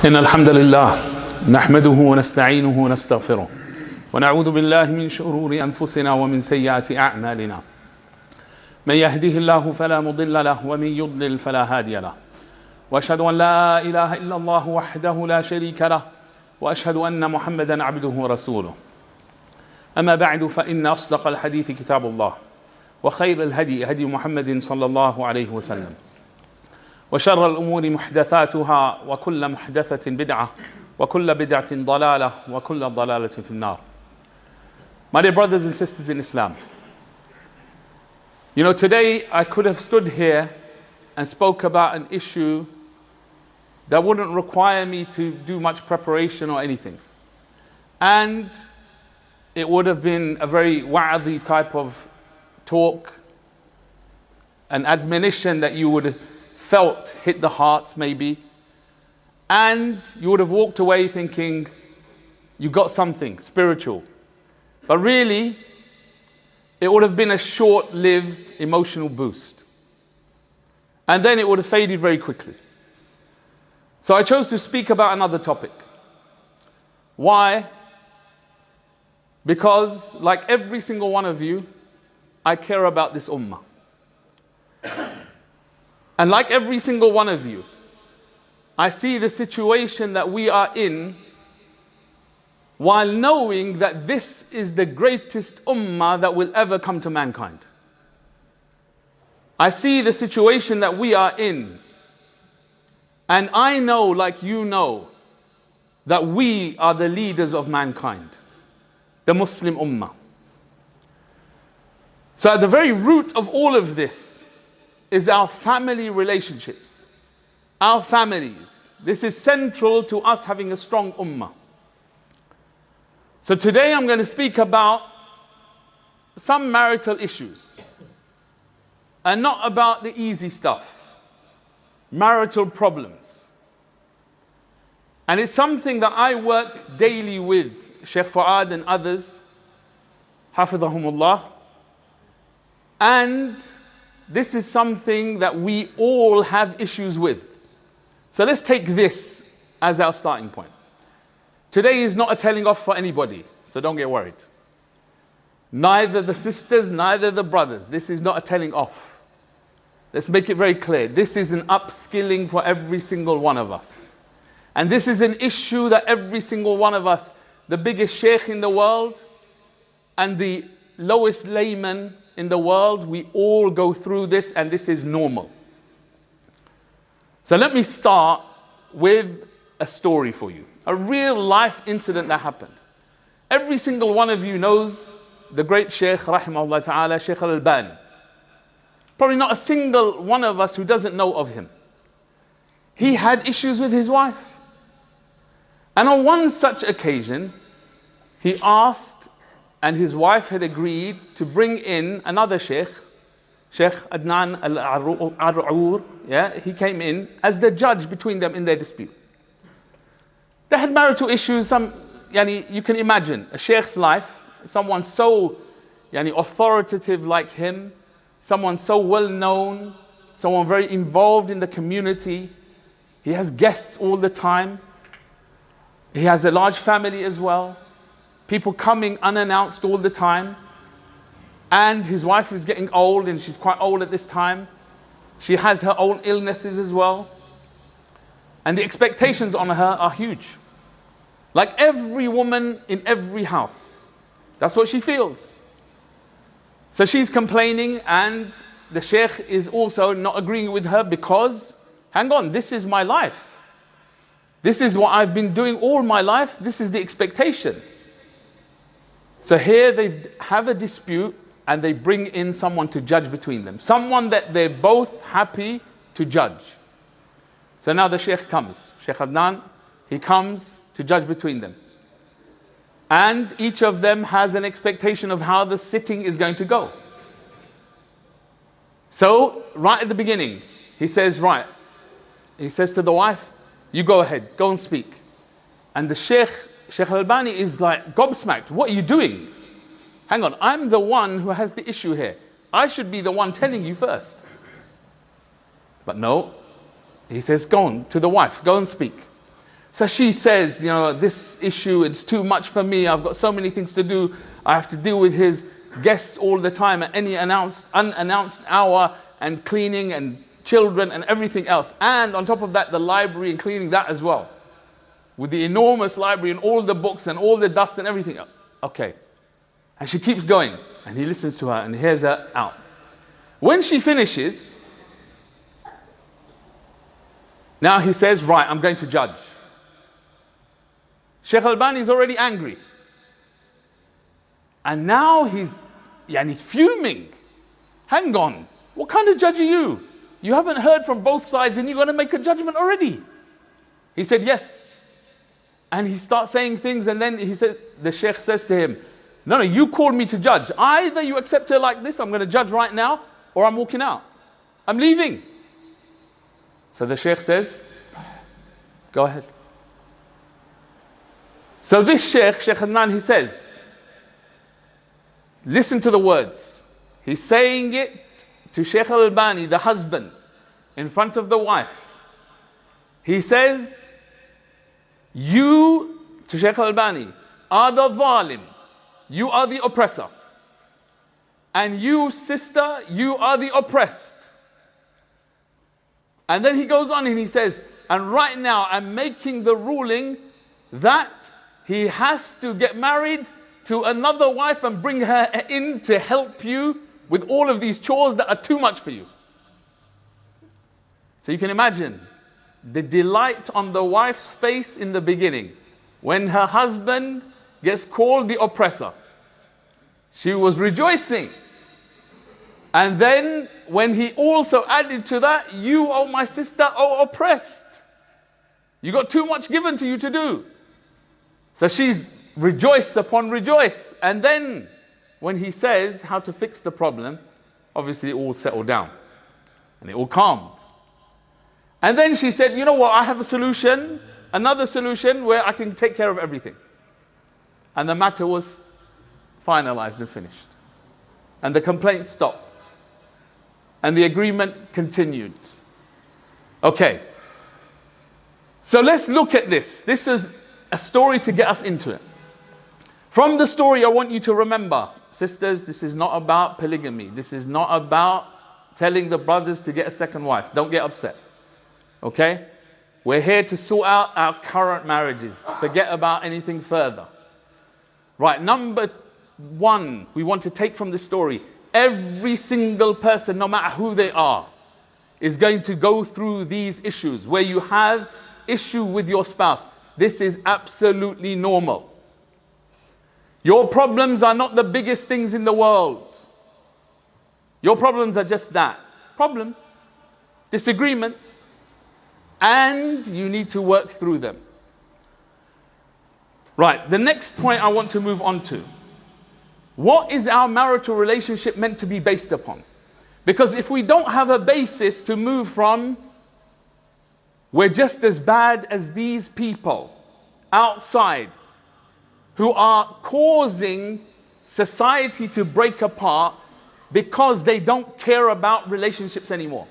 إن الحمد لله نحمده ونستعينه ونستغفره ونعوذ بالله من شرور أنفسنا ومن سيئات أعمالنا من يهده الله فلا مضل له ومن يضلل فلا هادي له وأشهد أن لا إله إلا الله وحده لا شريك له وأشهد أن محمدا عبده ورسوله أما بعد فإن أصدق الحديث كتاب الله وخير الهدي هدي محمد صلى الله عليه وسلم وشر الأمور محدثاتها وكل محدثة بدعة وكل بدعة ضلالة وكل ضلالة في النار. My dear brothers and sisters in Islam, you know, today I could have stood here and spoke about an issue that wouldn't require me to do much preparation or anything. And it would have been a very wa'adhi type of talk, an admonition that you would felt hit the hearts maybe, and you would have walked away thinking you got something spiritual. But really, it would have been a short-lived emotional boost. And then it would have faded very quickly. So I chose to speak about another topic. Why? Because like every single one of you, I care about this ummah. And like every single one of you, I see the situation that we are in while knowing that this is the greatest ummah that will ever come to mankind. I see the situation that we are in, and I know, like you know, that we are the leaders of mankind, the Muslim ummah. So at the very root of all of this is our family relationships, our families. This is central to us having a strong ummah. So today I'm going to speak about some marital issues, and not about the easy stuff, marital problems. And it's something that I work daily with Sheikh Fuad and others, hafidhahumullah. And this is something that we all have issues with. So let's take this as our starting point. Today is not a telling off for anybody, so don't get worried. Neither the sisters, neither the brothers. This is not a telling off. Let's make it very clear. This is an upskilling for every single one of us. And this is an issue that every single one of us, the biggest sheikh in the world and the lowest layman in the world, we all go through this, and this is normal. So let me start with a story for you, a real life incident that happened. Every single one of you knows the great Sheikh, rahimahullah ta'ala, Sheikh Al-Albani. Probably not a single one of us who doesn't know of him. He had issues with his wife. And on one such occasion, he asked, and his wife had agreed to bring in another sheikh, Sheikh Adnan Al-Ar'ur. He came in as the judge between them in their dispute. They had marital issues. You can imagine a sheikh's life, someone so authoritative like him, someone so well known, someone very involved in the community. He has guests all the time. He has a large family as well. People coming unannounced all the time. And his wife is getting old, and she's quite old at this time. She has her own illnesses as well. And the expectations on her are huge. Like every woman in every house. That's what she feels. So she's complaining, and the sheikh is also not agreeing with her because, hang on, this is my life. This is what I've been doing all my life. This is the expectation. So here they have a dispute, and they bring in someone to judge between them. Someone that they're both happy to judge. So now the sheikh comes. Sheikh Adnan, he comes to judge between them. And each of them has an expectation of how the sitting is going to go. So right at the beginning, he says to the wife, you go ahead, go and speak. And the Sheikh Al-Albani is like gobsmacked. What are you doing? Hang on, I'm the one who has the issue here. I should be the one telling you first. But no, he says, go on to the wife, go and speak. So she says, this issue, it's too much for me. I've got so many things to do. I have to deal with his guests all the time at any unannounced hour, and cleaning and children and everything else. And on top of that, the library and cleaning that as well. With the enormous library and all the books and all the dust and everything. Okay. And she keeps going. And he listens to her and hears her out. When she finishes, now he says, right, I'm going to judge. Sheikh Albani is already angry. And now he's fuming. Hang on. What kind of judge are you? You haven't heard from both sides and you're going to make a judgment already. He said, yes. And he starts saying things, and then the Sheikh says to him, no, you called me to judge. Either you accept her like this, I'm going to judge right now, or I'm walking out. I'm leaving. So the Sheikh says, go ahead. So this Sheikh Adnan, he says, listen to the words. He's saying it to Sheikh Albani, the husband, in front of the wife. He says, you, to Sheikh Albani, are the zalim. You are the oppressor. And you, sister, you are the oppressed. And then he goes on and he says, and right now I'm making the ruling that he has to get married to another wife and bring her in to help you with all of these chores that are too much for you. So you can imagine the delight on the wife's face in the beginning when her husband gets called the oppressor. She was rejoicing. And then when he also added to that, you, oh my sister, oh oppressed. You got too much given to you to do. So she's rejoice upon rejoice. And then when he says how to fix the problem, obviously it all settled down and it all calmed. And then she said, you know what, I have a solution, another solution where I can take care of everything. And the matter was finalized and finished. And the complaint stopped. And the agreement continued. Okay. So let's look at this. This is a story to get us into it. From the story, I want you to remember, sisters, this is not about polygamy. This is not about telling the brothers to get a second wife. Don't get upset. Okay? We're here to sort out our current marriages. Forget about anything further. Right, number one, we want to take from this story, every single person, no matter who they are, is going to go through these issues where you have issue with your spouse. This is absolutely normal. Your problems are not the biggest things in the world. Your problems are just that. Problems, disagreements, and you need to work through them. Right, the next point I want to move on to. What is our marital relationship meant to be based upon? Because if we don't have a basis to move from, we're just as bad as these people outside who are causing society to break apart because they don't care about relationships anymore.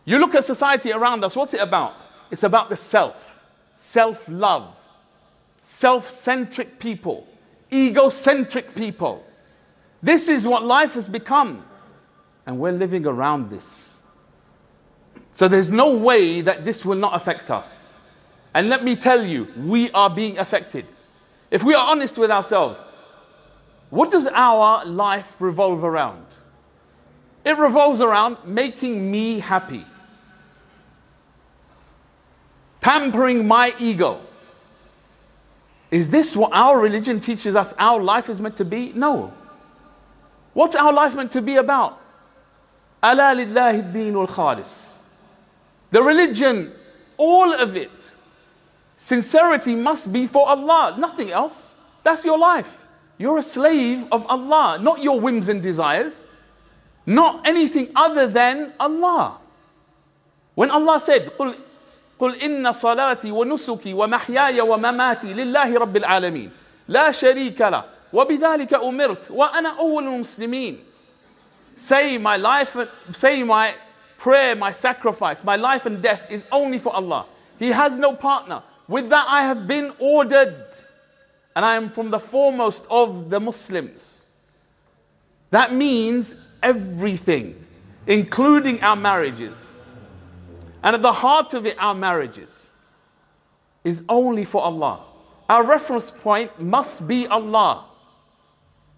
You look at society around us, what's it about? It's about the self, self-love, self-centric people, egocentric people. This is what life has become. And we're living around this. So there's no way that this will not affect us. And let me tell you, we are being affected. If we are honest with ourselves, what does our life revolve around? It revolves around making me happy. Pampering my ego. Is this what our religion teaches us our life is meant to be? No. What's our life meant to be about? Ala lillahi ad-din al-khalis. The religion, all of it, sincerity must be for Allah, nothing else. That's your life. You're a slave of Allah, not your whims and desires, not anything other than Allah. When Allah said, قل إن صلاتي ونسكي ومحياي ومماتي لله رب العالمين لا شريك له وبذلك أمرت وأنا أول المسلمين. Say my life, say my prayer, my sacrifice, my life and death is only for Allah. He has no partner. with that I have been ordered, and I am from the foremost of the Muslims. That means everything, including our marriages. And at the heart of it, our marriages is only for Allah. Our reference point must be Allah.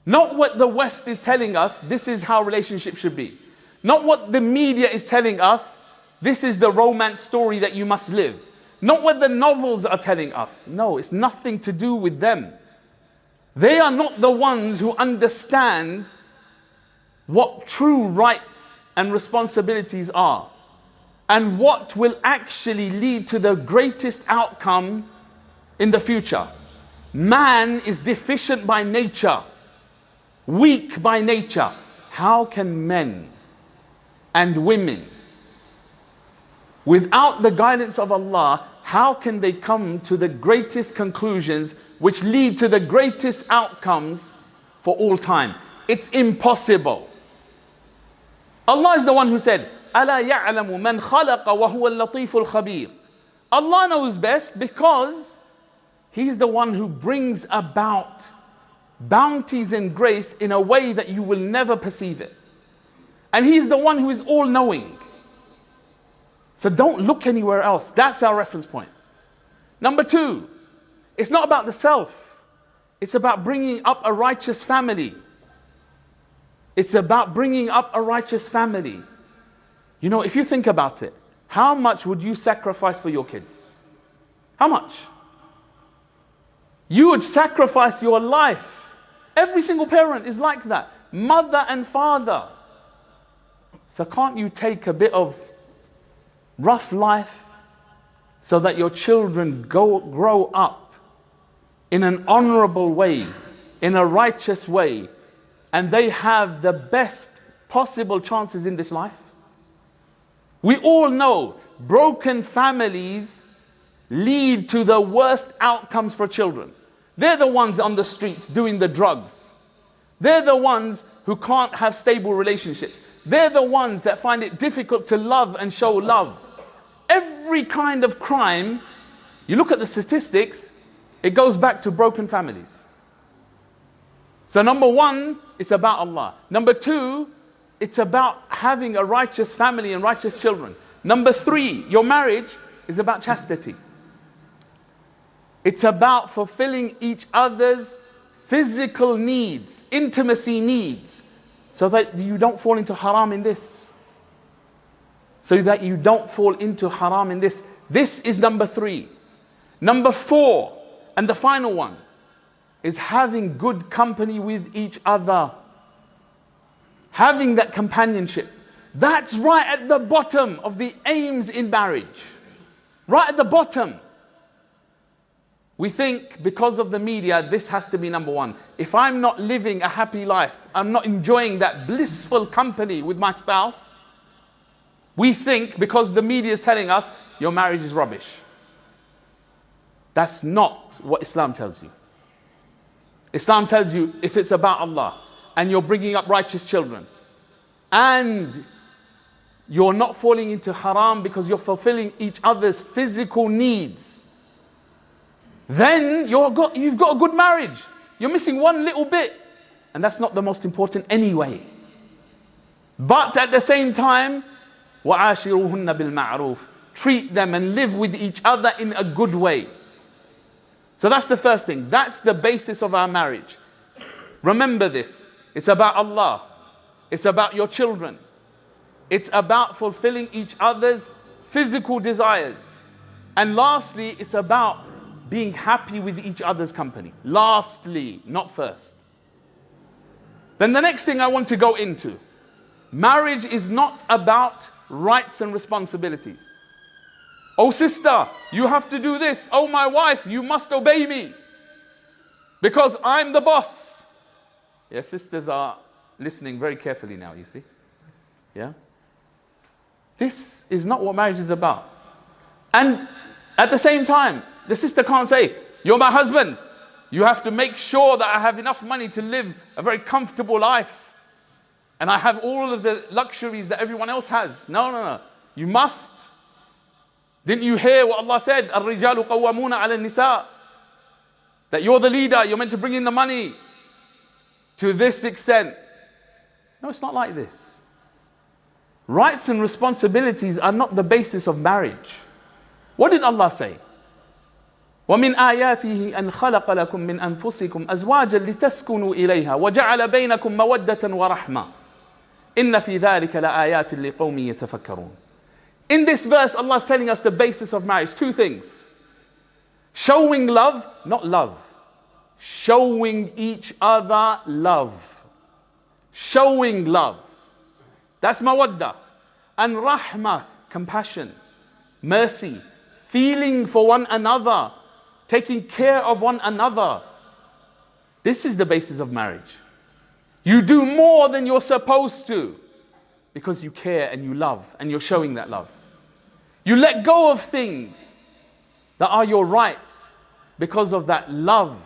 Not what the West is telling us, this is how relationships should be. Not what the media is telling us, this is the romance story that you must live. Not what the novels are telling us. No, it's nothing to do with them. They are not the ones who understand what true rights and responsibilities are, and what will actually lead to the greatest outcome in the future. Man is deficient by nature, weak by nature. How can men and women, without the guidance of Allah, how can they come to the greatest conclusions which lead to the greatest outcomes for all time? It's impossible. Allah is the one who said, أَلَا يَعْلَمُ مَنْ خَلَقَ وَهُوَ اللَّطِيفُ الْخَبِيرُ. Allah knows best because He's the one who brings about bounties and grace in a way that you will never perceive it. And He's the one who is all-knowing. So don't look anywhere else. That's our reference point. Number two, it's not about the self. It's about bringing up a righteous family. It's about bringing up a righteous family. You know, if you think about it, how much would you sacrifice for your kids? How much? You would sacrifice your life. Every single parent is like that. Mother and father. So can't you take a bit of rough life so that your children grow up in an honorable way, in a righteous way, and they have the best possible chances in this life? We all know broken families lead to the worst outcomes for children. They're the ones on the streets doing the drugs. They're the ones who can't have stable relationships. They're the ones that find it difficult to love and show love. Every kind of crime, you look at the statistics, it goes back to broken families. So number one, it's about Allah. Number two, it's about having a righteous family and righteous children. Number three, your marriage is about chastity. It's about fulfilling each other's physical needs, intimacy needs, so that you don't fall into haram in this. So that you don't fall into haram in this. This is number three. Number four, and the final one, is having good company with each other. Having that companionship. That's right at the bottom of the aims in marriage. Right at the bottom. We think because of the media, this has to be number one. If I'm not living a happy life, I'm not enjoying that blissful company with my spouse, we think because the media is telling us, your marriage is rubbish. That's not what Islam tells you. Islam tells you if it's about Allah, and you're bringing up righteous children, and you're not falling into haram because you're fulfilling each other's physical needs, then you've got a good marriage. You're missing one little bit, and that's not the most important anyway. But at the same time, وَعَاشِرُوهُنَّ بِالْمَعْرُوفِ, treat them and live with each other in a good way. So that's the first thing. That's the basis of our marriage. Remember this. It's about Allah. It's about your children. It's about fulfilling each other's physical desires. And lastly, it's about being happy with each other's company. Lastly, not first. Then the next thing I want to go into. Marriage is not about rights and responsibilities. Oh sister, you have to do this. Oh my wife, you must obey me because I'm the boss. Yeah, sisters are listening very carefully now, you see. Yeah? This is not what marriage is about. And at the same time, the sister can't say, you're my husband. You have to make sure that I have enough money to live a very comfortable life. And I have all of the luxuries that everyone else has. No, no, no. You must Didn't you hear what Allah said? الرجال قوامون على النساء. That you're the leader, you're meant to bring in the money to this extent. No, it's not like this. Rights and responsibilities are not the basis of marriage. What did Allah say? وَمِنْ آيَاتِهِ أَنْ خَلَقَ لَكُم مِّنْ أَنفُسِكُمْ أَزْوَاجًا لِتَسْكُنُوا إِلَيْهَا وَجَعَلَ بَيْنَكُم مَّوَدَّةً وَرَحْمَةً إِنَّ فِي ذَلِكَ لَآيَاتٍ لِقَوْمٍ يَتَفَكَّرُونَ. In this verse, Allah is telling us the basis of marriage. Two things. Showing love, not love. Showing each other love. Showing love. That's mawadda. And rahmah, compassion, mercy, feeling for one another, taking care of one another. This is the basis of marriage. You do more than you're supposed to because you care and you love and you're showing that love. You let go of things that are your rights because of that love,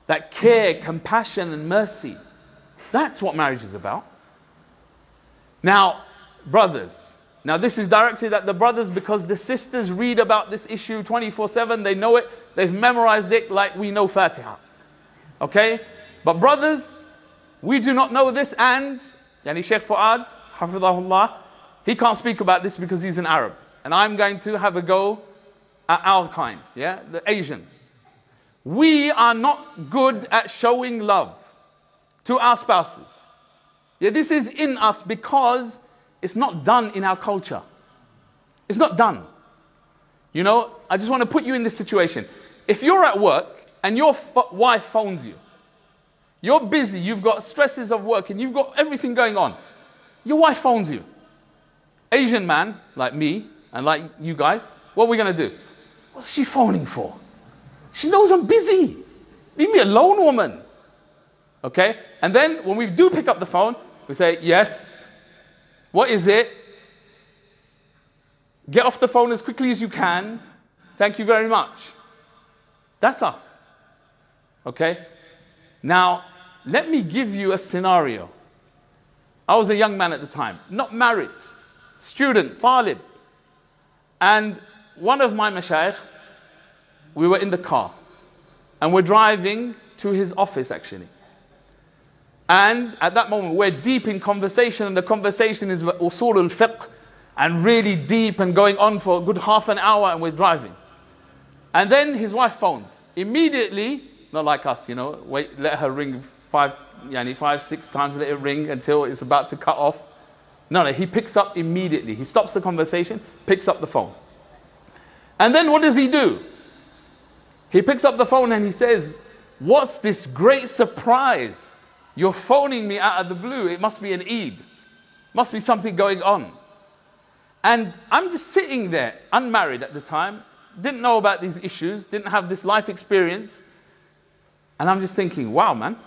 that care, compassion and mercy. That's what marriage is about. Now, brothers, now this is directed at the brothers because the sisters read about this issue 24/7. They know it. They've memorized it like we know Fatiha. Okay? But brothers, we do not know this, and Sheikh Fuad, Hafidahullah, he can't speak about this because he's an Arab. And I'm going to have a go at our kind, the Asians. We are not good at showing love to our spouses. This is in us because it's not done in our culture. It's not done. I just want to put you in this situation. If you're at work and your wife phones you, you're busy, you've got stresses of work and you've got everything going on. Your wife phones you. Asian man, like me, and like you guys, what are we going to do? What's she phoning for? She knows I'm busy. Leave me alone, woman. Okay? And then when we do pick up the phone, we say, yes. What is it? Get off the phone as quickly as you can. Thank you very much. That's us. Okay? Now, let me give you a scenario. I was a young man at the time, not married, student, talib. And one of my mashayikh, we were in the car and we're driving to his office actually. And at that moment we're deep in conversation, and the conversation is usul al-fiqh and really deep and going on for a good half an hour, and we're driving. And then his wife phones. Immediately, not like us, wait, let her ring five, 6 times, let it ring until it's about to cut off. No, he picks up immediately. He stops the conversation, picks up the phone. And then what does he do? He picks up the phone and he says, what's this great surprise? You're phoning me out of the blue. It must be an Eid. Must be something going on. And I'm just sitting there, unmarried at the time, didn't know about these issues, didn't have this life experience. And I'm just thinking, wow, man,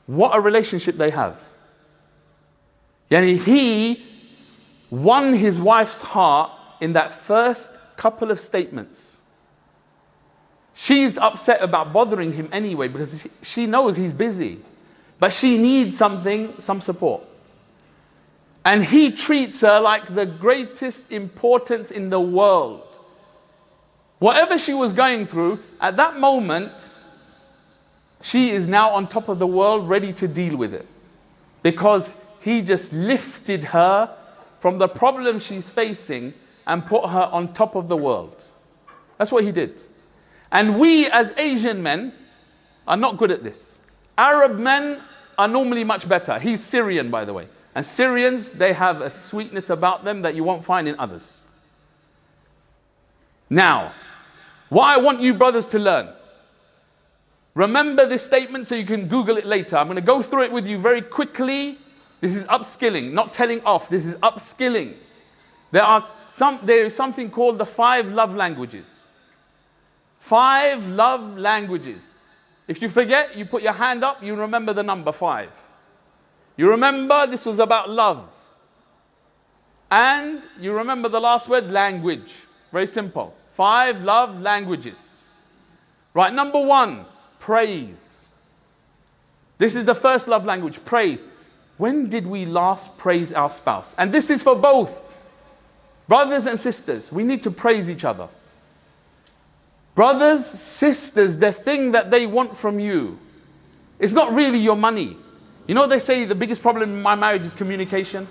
what a relationship they have. He won his wife's heart in that first couple of statements. She's upset about bothering him anyway because she knows he's busy. But she needs some support. And he treats her like the greatest importance in the world. Whatever she was going through, at that moment, she is now on top of the world, ready to deal with it. Because he just lifted her from the problem she's facing and put her on top of the world. That's what he did. And we as Asian men are not good at this. Arab men are normally much better. He's Syrian, by the way. And Syrians, they have a sweetness about them that you won't find in others. Now, what I want you brothers to learn. Remember this statement so you can Google it later. I'm going to go through it with you very quickly. This is upskilling, not telling off. This is upskilling. There is something called the 5 love languages. 5 love languages. If you forget, you put your hand up, you remember the number 5. You remember this was about love. And you remember the last word, language. Very simple. 5 love languages. Right, number 1, praise. This is the first love language, praise. When did we last praise our spouse? And this is for both. Brothers and sisters, we need to praise each other. Brothers, sisters, the thing that they want from you is not really your money. You know, they say the biggest problem in my marriage is communication.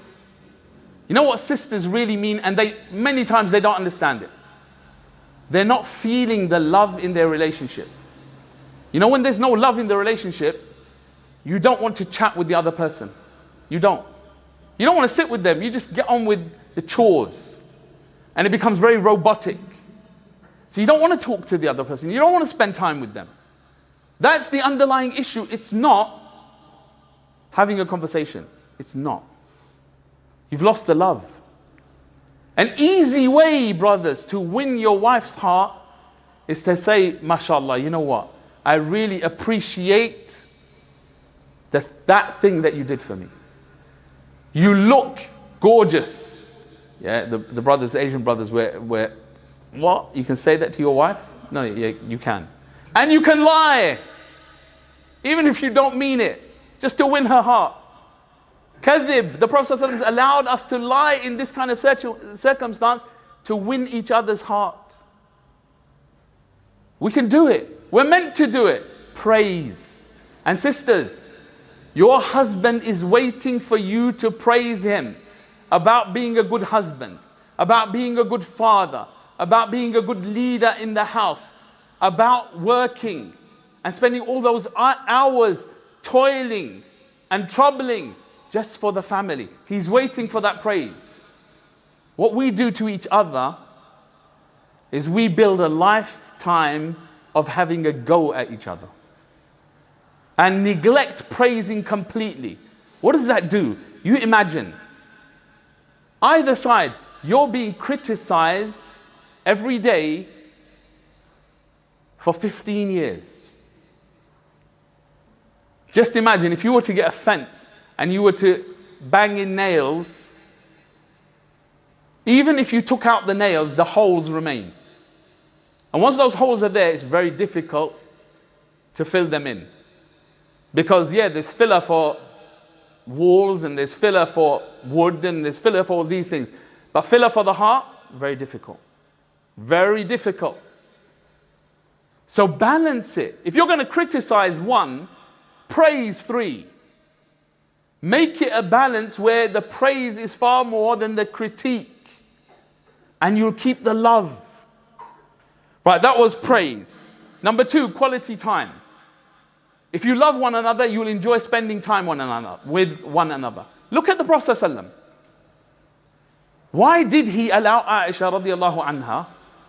You know what sisters really mean? And many times they don't understand it. They're not feeling the love in their relationship. You know, when there's no love in the relationship, you don't want to chat with the other person. You don't. You don't want to sit with them. You just get on with the chores. And it becomes very robotic. So you don't want to talk to the other person. You don't want to spend time with them. That's the underlying issue. It's not having a conversation. It's not. You've lost the love. An easy way, brothers, to win your wife's heart is to say, mashallah, you know what? I really appreciate that thing that you did for me. You look gorgeous. Yeah, the brothers, the Asian brothers, where what? You can say that to your wife? No, yeah, you can. And you can lie. Even if you don't mean it. Just to win her heart. Kadhib, the Prophet ﷺ allowed us to lie in this kind of circumstance to win each other's heart. We can do it. We're meant to do it. Praise. And sisters, your husband is waiting for you to praise him about being a good husband, about being a good father, about being a good leader in the house, about working and spending all those hours toiling and troubling just for the family. He's waiting for that praise. What we do to each other is we build a lifetime of having a go at each other and neglect praising completely. What does that do? You imagine, either side, you're being criticized every day for 15 years. Just imagine if you were to get a fence and you were to bang in nails, even if you took out the nails, the holes remain. And once those holes are there, it's very difficult to fill them in. Because yeah, there's filler for walls and there's filler for wood and there's filler for all these things. But filler for the heart, very difficult. Very difficult. So balance it. If you're going to criticize one, praise three. Make it a balance where the praise is far more than the critique. And you'll keep the love. Right, that was praise. Number two, quality time. If you love one another, you'll enjoy spending time with one another. Look at the Prophet ﷺ. Why did he allow Aisha radiallahu anha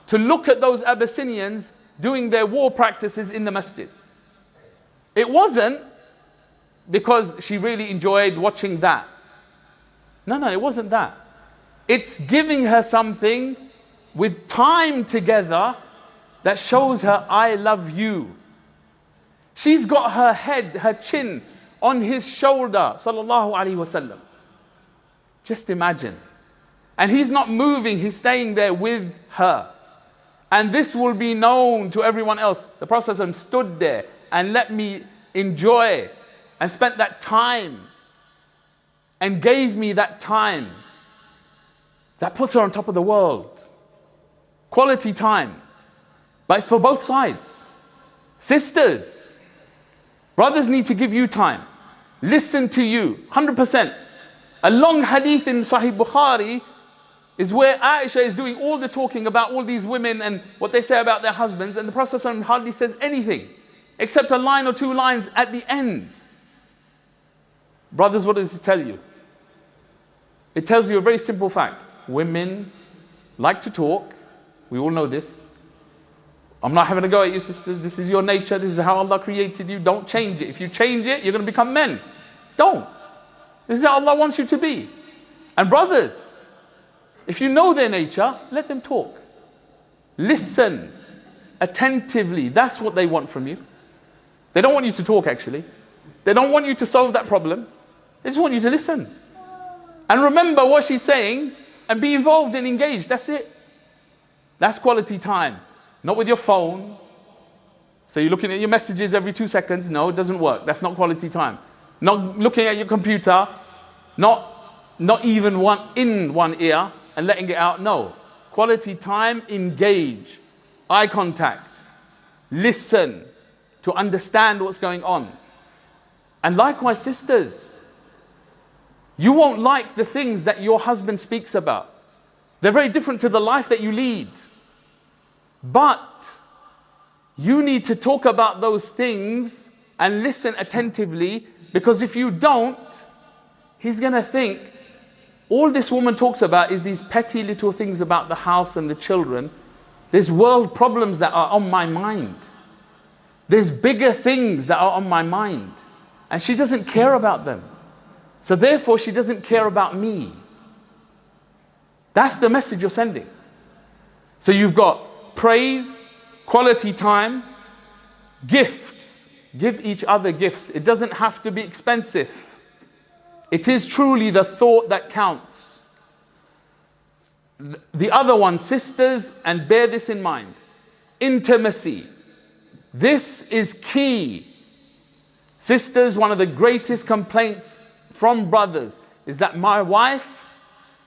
to look at those Abyssinians doing their war practices in the masjid? It wasn't because she really enjoyed watching that. No, it wasn't that. It's giving her something with time together that shows her, I love you. She's got her head, her chin on his shoulder, sallallahu alaihi wasallam. Just imagine. And he's not moving, he's staying there with her. And this will be known to everyone else. The Prophet ﷺ stood there and let me enjoy and spent that time and gave me that time. That puts her on top of the world. Quality time. But it's for both sides. Sisters, brothers need to give you time. Listen to you, 100%. A long hadith in Sahih Bukhari is where Aisha is doing all the talking about all these women and what they say about their husbands, and the Prophet ﷺ hardly says anything except a line or two lines at the end. Brothers, what does this tell you? It tells you a very simple fact. Women like to talk. We all know this. I'm not having a go at you, sisters. This is your nature. This is how Allah created you. Don't change it. If you change it, you're going to become men. Don't. This is how Allah wants you to be. And brothers, if you know their nature, let them talk. Listen attentively. That's what they want from you. They don't want you to talk, actually. They don't want you to solve that problem. They just want you to listen. And remember what she's saying and be involved and engaged. That's it. That's quality time. Not with your phone. So you're looking at your messages every 2 seconds. No, it doesn't work. That's not quality time. Not looking at your computer. Not even in one ear and letting it out. No. Quality time, engage, eye contact, listen to understand what's going on. And likewise, sisters, you won't like the things that your husband speaks about. They're very different to the life that you lead. But you need to talk about those things and listen attentively, because if you don't, he's going to think, all this woman talks about is these petty little things about the house and the children. There's world problems that are on my mind. There's bigger things that are on my mind. And she doesn't care about them. So therefore, she doesn't care about me. That's the message you're sending. So you've got praise, quality time, gifts. Give each other gifts. It doesn't have to be expensive. It is truly the thought that counts. The other one, sisters, and bear this in mind, intimacy. This is key. Sisters, one of the greatest complaints from brothers is that my wife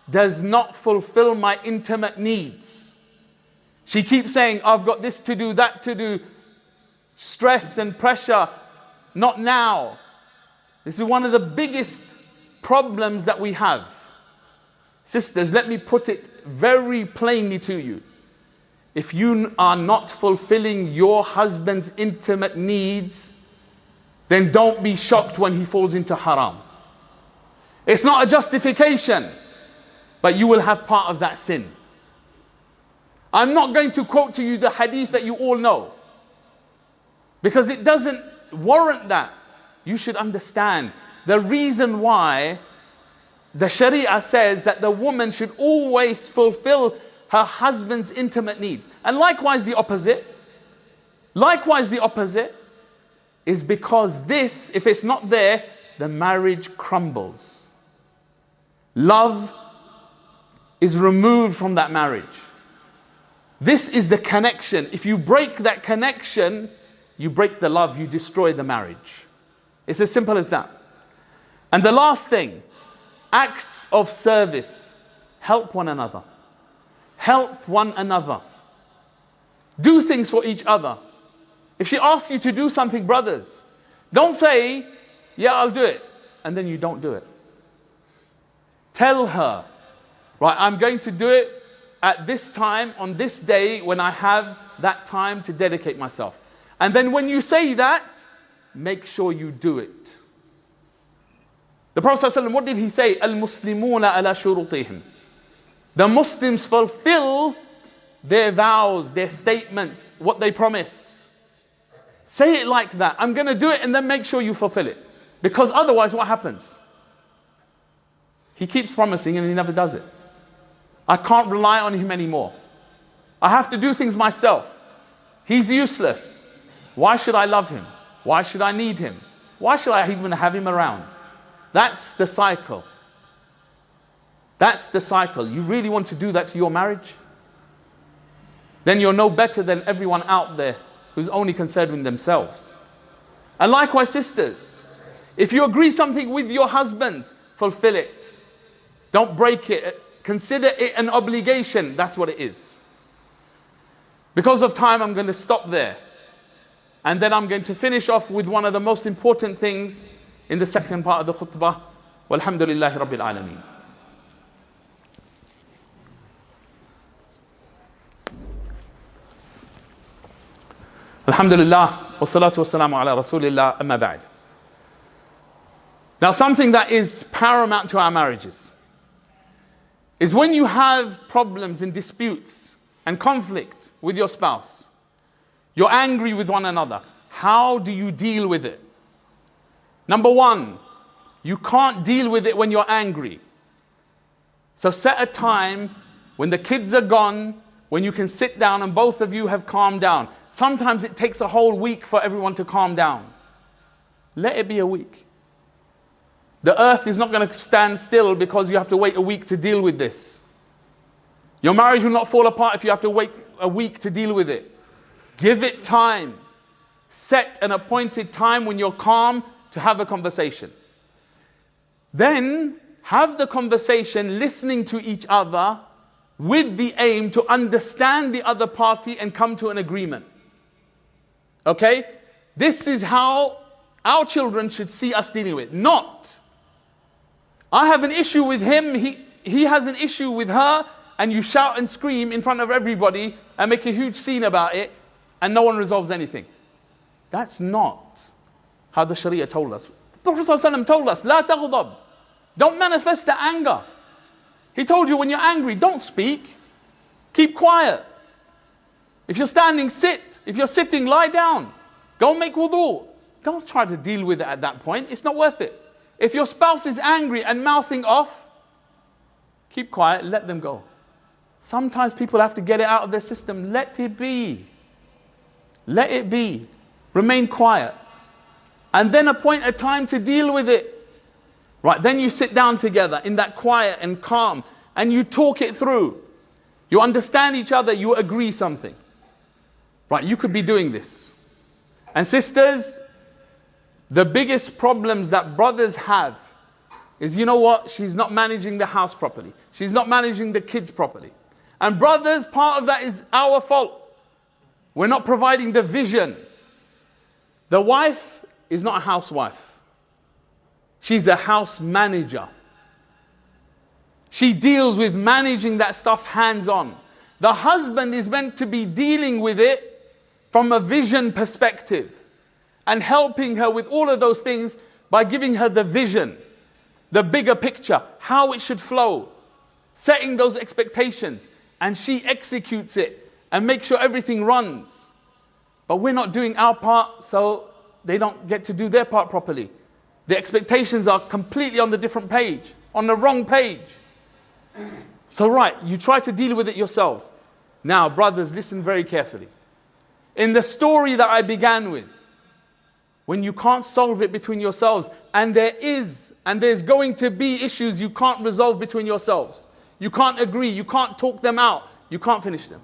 does not fulfill my intimate needs. She keeps saying, I've got this to do, that to do, stress and pressure, not now. This is one of the biggest problems that we have. Sisters, let me put it very plainly to you. If you are not fulfilling your husband's intimate needs, then don't be shocked when he falls into haram. It's not a justification, but you will have part of that sin. I'm not going to quote to you the hadith that you all know, because it doesn't warrant that. You should understand the reason why the Sharia says that the woman should always fulfill her husband's intimate needs. And likewise the opposite. Likewise the opposite is because this, if it's not there, the marriage crumbles. Love is removed from that marriage. This is the connection. If you break that connection, you break the love, you destroy the marriage. It's as simple as that. And the last thing, acts of service. Help one another. Help one another. Do things for each other. If she asks you to do something, brothers, don't say, yeah, I'll do it, and then you don't do it. Tell her, right, I'm going to do it at this time, on this day, when I have that time to dedicate myself. And then when you say that, make sure you do it. The Prophet ﷺ, what did he say? Al-Muslimuna ala shurutihim. The Muslims fulfill their vows, their statements, what they promise. Say it like that. I'm going to do it, and then make sure you fulfill it. Because otherwise, what happens? He keeps promising and he never does it. I can't rely on him anymore. I have to do things myself. He's useless. Why should I love him? Why should I need him? Why should I even have him around? That's the cycle. That's the cycle. You really want to do that to your marriage? Then you're no better than everyone out there who's only concerned with themselves. And likewise, sisters, if you agree something with your husbands, fulfill it. Don't break it. Consider it an obligation. That's what it is. Because of time, I'm going to stop there. And then I'm going to finish off with one of the most important things in the second part of the khutbah. Walhamdulillahi Rabbil Alameen. Alhamdulillah, wassalatu wassalamu ala rasulillah, amma ba'd. Now, something that is paramount to our marriages is when you have problems and disputes and conflict with your spouse, you're angry with one another, how do you deal with it? Number one, you can't deal with it when you're angry. So set a time when the kids are gone, when you can sit down and both of you have calmed down. Sometimes it takes a whole week for everyone to calm down. Let it be a week. The earth is not going to stand still because you have to wait a week to deal with this. Your marriage will not fall apart if you have to wait a week to deal with it. Give it time. Set an appointed time when you're calm to have a conversation. Then have the conversation listening to each other with the aim to understand the other party and come to an agreement. Okay? This is how our children should see us dealing with. Not, I have an issue with him, he has an issue with her, and you shout and scream in front of everybody and make a huge scene about it, and no one resolves anything. That's not how the Sharia told us. The Prophet ﷺ told us, لا تغضب. Don't manifest the anger. He told you when you're angry, don't speak. Keep quiet. If you're standing, sit. If you're sitting, lie down. Go make wudu. Don't try to deal with it at that point. It's not worth it. If your spouse is angry and mouthing off, keep quiet, let them go. Sometimes people have to get it out of their system. Let it be. Let it be. Remain quiet. And then appoint a time to deal with it. Right, then you sit down together in that quiet and calm and you talk it through. You understand each other, you agree something. Right, you could be doing this. And sisters, the biggest problems that brothers have is, you know what, she's not managing the house properly. She's not managing the kids properly. And brothers, part of that is our fault. We're not providing the vision. The wife is not a housewife. She's a house manager. She deals with managing that stuff hands-on. The husband is meant to be dealing with it from a vision perspective and helping her with all of those things by giving her the vision, the bigger picture, how it should flow, setting those expectations, and she executes it and makes sure everything runs. But we're not doing our part, so they don't get to do their part properly. The expectations are completely on the different page, on the wrong page. So right, you try to deal with it yourselves. Now, brothers, listen very carefully. In the story that I began with, when you can't solve it between yourselves, and there's going to be issues you can't resolve between yourselves. You can't agree, you can't talk them out, you can't finish them.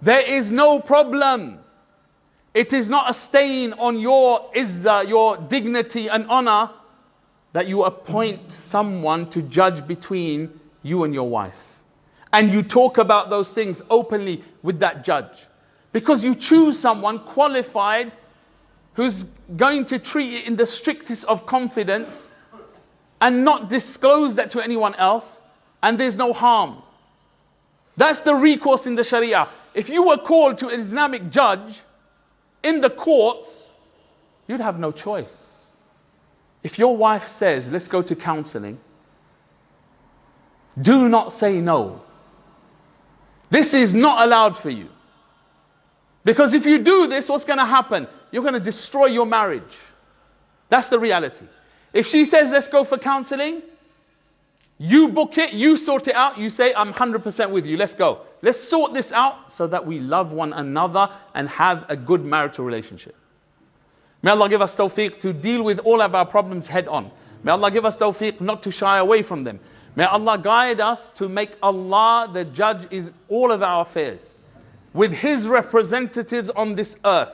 There is no problem. It is not a stain on your izzah, your dignity and honor, that you appoint someone to judge between you and your wife. And you talk about those things openly with that judge. Because you choose someone qualified who's going to treat it in the strictest of confidence and not disclose that to anyone else, and there's no harm. That's the recourse in the Sharia. If you were called to an Islamic judge in the courts, you'd have no choice. If your wife says, let's go to counseling, do not say no. This is not allowed for you. Because if you do this, what's going to happen? You're going to destroy your marriage. That's the reality. If she says, let's go for counseling, you book it, you sort it out, you say, I'm 100% with you, let's go. Let's sort this out so that we love one another and have a good marital relationship. May Allah give us tawfiq to deal with all of our problems head on. May Allah give us tawfiq not to shy away from them. May Allah guide us to make Allah the judge in all of our affairs, with His representatives on this earth.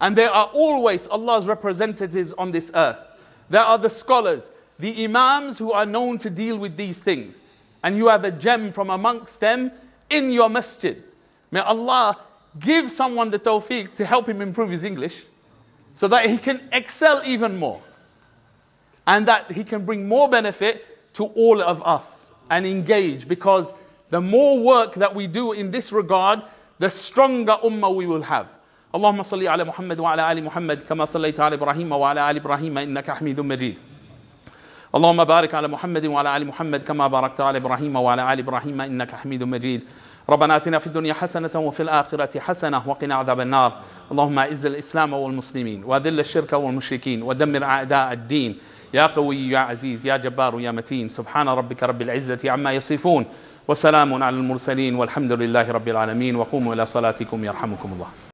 And there are always Allah's representatives on this earth. There are the scholars, the imams who are known to deal with these things. And you have a gem from amongst them in your masjid. May Allah give someone the tawfiq to help him improve his English so that he can excel even more. And that he can bring more benefit to all of us and engage. Because the more work that we do in this regard, the stronger ummah we will have. اللهم صل على محمد وعلى آل محمد كما صليت على إبراهيم وعلى آل إبراهيم إنك حميد مجيد. اللهم بارك على محمد وعلى آل محمد كما باركت على إبراهيم وعلى آل إبراهيم إنك حميد مجيد. ربنا آتنا في الدنيا حسنة وفي الآخرة حسنة وقنا عذاب النار. اللهم أعز الإسلام والمسلمين وأذل الشرك والمشركين ودمر أعداء الدين. يا قوي يا عزيز يا جبار يا متين. سبحان ربك رب العزة عما يصفون وسلام على المرسلين والحمد لله رب العالمين. وقوموا إلى صلاتكم يرحمكم الله.